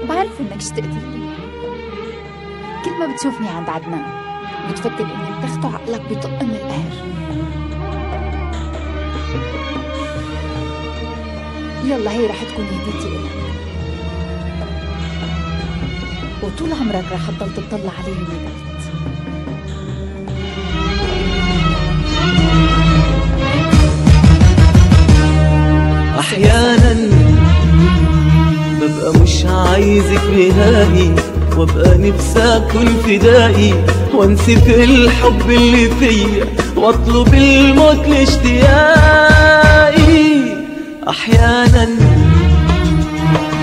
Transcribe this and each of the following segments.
بعرف إنك اشتقت لي. كل ما بتشوفني عند عدنان بتفكر إني بتخت وعقلك بيطق من القهر. يلا هي رح تكون هديتي إلك، وطول عمرك رح تضل تطلع علي من بعيد. أحيانا ببقى مش عايزك نهائي، وابقى نفسي اكون فدائي وانسي في الحب اللي فيا واطلب الموت لاشتياقي. احيانا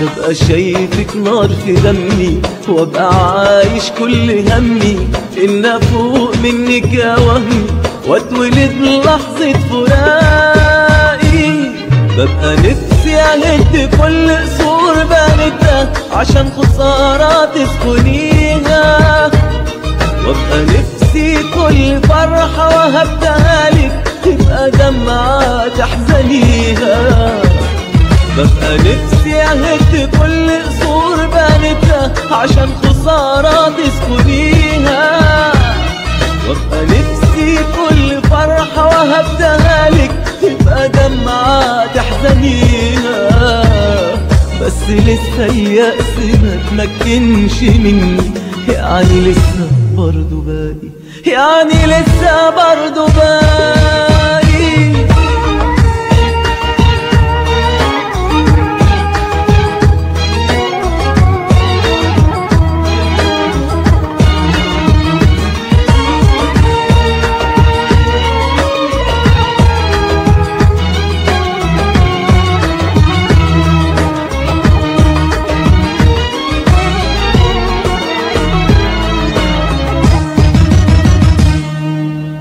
ببقى شايفك نار في دمي، وابقى عايش كل همي ان افوق منك يا وهمي واتولد لحظة فراقي. ببقى نفسي اهد كل قصور بنتها عشان خسارة تسكنيها، وابقى نفسي كل فرحة وهبتها لك تبقى دمعة تحزنيها. ببقى نفسي اهد كل قصور بنتها عشان خسارة تسكنيها، وابقى نفسي كل فرحة وهبتها لك تبقى دمعة تحزنيها. بس لسه اليأس ما تمكنش مني، يعني لسه برضو باقي، يعني لسه برضو باقي.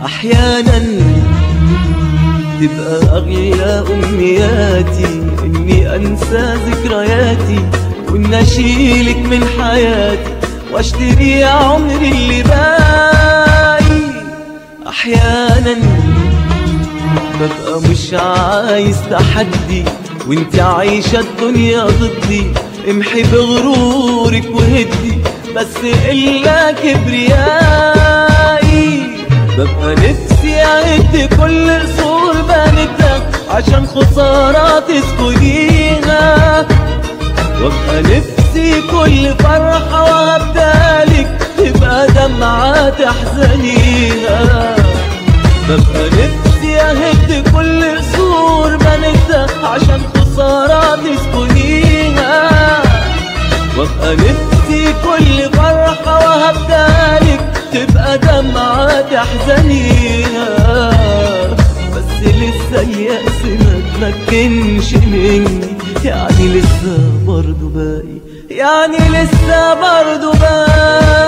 أحيانا تبقى أغلى أمنياتي إني أنسى ذكرياتي وإن أشيلك من حياتي وأشتري عمري اللي باقي. أحيانا ببقى مش عايز تحدي وإنت عايشة الدنيا ضدي، امحي بغرورك وهدي بس إلا كبريائي. ببقى نفسي اهد كل قصور بنتها عشان خسارة تسكنيها، وابقى نفسي كل فرحة وهبتها لك تبقى دمعة تحزنيها. ببقى نفسي اهد كل قصور بنتها عشان خسارة تسكنيها، وابقى نفسي كل فرحة وهبتها لك تبقى دمعة تحزنيها. بس لسه اليأس ما تمكنش مني، يعني لسه برضو باقي، يعني لسه برضو باقي.